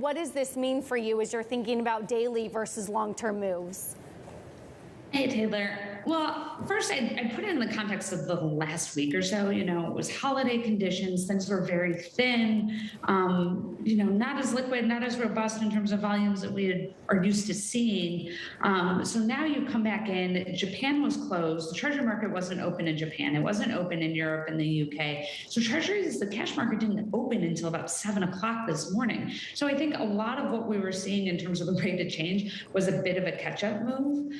What does this mean for you as you're thinking about daily versus long-term moves? Hey, Taylor. Well, first, I put it in the context of the last week or so. It was holiday conditions. Things were very thin, not as liquid, not as robust in terms of volumes that are used to seeing. So now you come back in, Japan was closed. The Treasury market wasn't open in Japan. It wasn't open in Europe and the UK. So Treasuries, the cash market didn't open until about 7 o'clock this morning. So I think a lot of what we were seeing in terms of the rate of change was a bit of a catch-up move.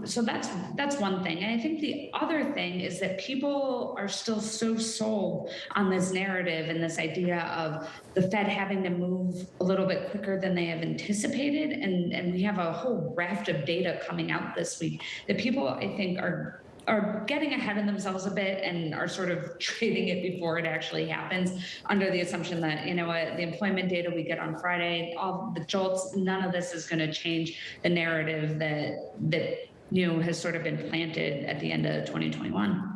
So that's one thing. And I think the other thing is that people are still so sold on this narrative and this idea of the Fed having to move a little bit quicker than they have anticipated. And we have a whole raft of data coming out this week that people, I think, are getting ahead of themselves a bit and are sort of trading it before it actually happens, under the assumption that, the employment data we get on Friday, all the jolts, none of this is going to change the narrative that has sort of been planted at the end of 2021.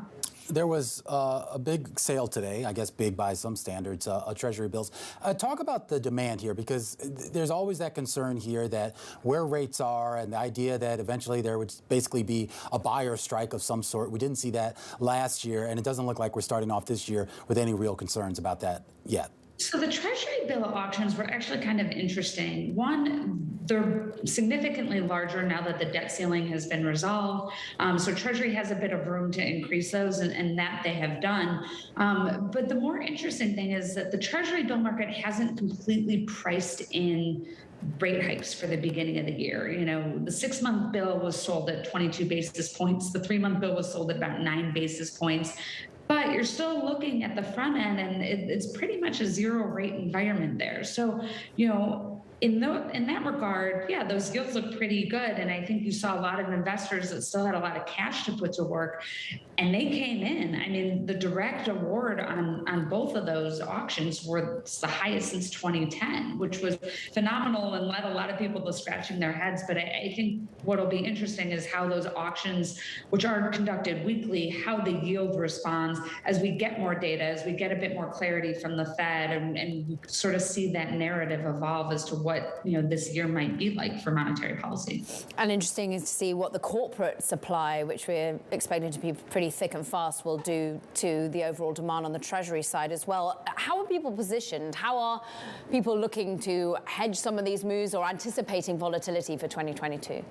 There was a big sale today, I guess big by some standards, Treasury bills. Talk about the demand here, because there's always that concern here that where rates are and the idea that eventually there would basically be a buyer strike of some sort. We didn't see that last year, and it doesn't look like we're starting off this year with any real concerns about that yet. So the Treasury bill auctions were actually kind of interesting. One, they're significantly larger now that the debt ceiling has been resolved. So Treasury has a bit of room to increase those, and that they have done. But the more interesting thing is that the Treasury bill market hasn't completely priced in rate hikes for the beginning of the year. The 6-month bill was sold at 22 basis points. The 3-month bill was sold at about 9 basis points. But you're still looking at the front end, and it's pretty much a zero rate environment there. So, in that regard, yeah, those yields look pretty good. And I think you saw a lot of investors that still had a lot of cash to put to work, and they came in. I mean, the direct award on both of those auctions were the highest since 2010, which was phenomenal and led a lot of people to scratching their heads. But I think what'll be interesting is how those auctions, which are conducted weekly, how the yield responds as we get more data, as we get a bit more clarity from the Fed, and sort of see that narrative evolve as to what this year might be like for monetary policy. And interesting is to see what the corporate supply, which we're expecting to be pretty thick and fast, will do to the overall demand on the Treasury side as well. How are people positioned? How are people looking to hedge some of these moves or anticipating volatility for 2022?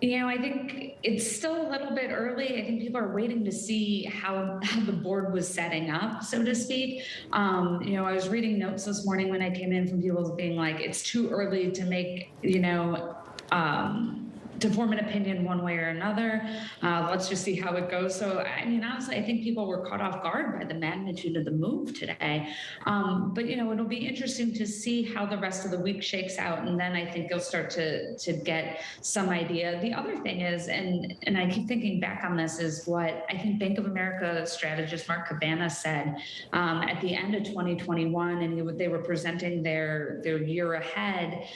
I think it's still a little bit early. I think people are waiting to see how the board was setting up, so to speak. I was reading notes this morning when I came in from people being like, it's too early to make, to form an opinion one way or another. Let's just see how it goes. So, honestly, I think people were caught off guard by the magnitude of the move today. But, it'll be interesting to see how the rest of the week shakes out. And then I think you'll start to get some idea. The other thing is, and I keep thinking back on this, is what I think Bank of America strategist Mark Cabana said at the end of 2021, and they were presenting their year ahead,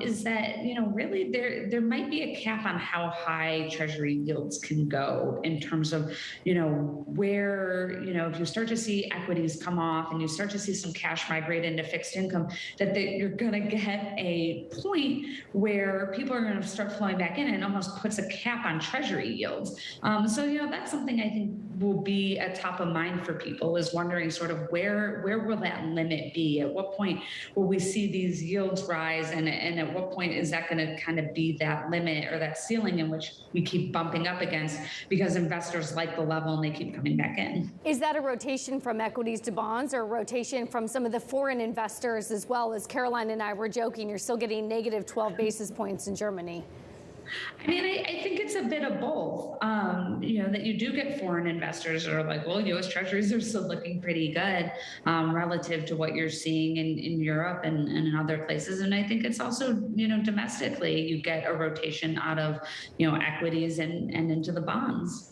is that, really there might be a cap on how high Treasury yields can go in terms of, where, if you start to see equities come off and you start to see some cash migrate into fixed income, that you're going to get a point where people are going to start flowing back in, and it almost puts a cap on Treasury yields. So, that's something I think will be at top of mind for people, is wondering sort of where will that limit be? At what point will we see these yields rise? And at what point is that going to kind of be that limit or that ceiling in which we keep bumping up against because investors like the level and they keep coming back in? Is that a rotation from equities to bonds, or a rotation from some of the foreign investors as well? As Caroline and I were joking, you're still getting negative 12 basis points in Germany. I think it's a bit of both, that you do get foreign investors that are like, well, U.S. Treasuries are still looking pretty good relative to what you're seeing in Europe and in other places. And I think it's also, domestically, you get a rotation out of, equities and into the bonds.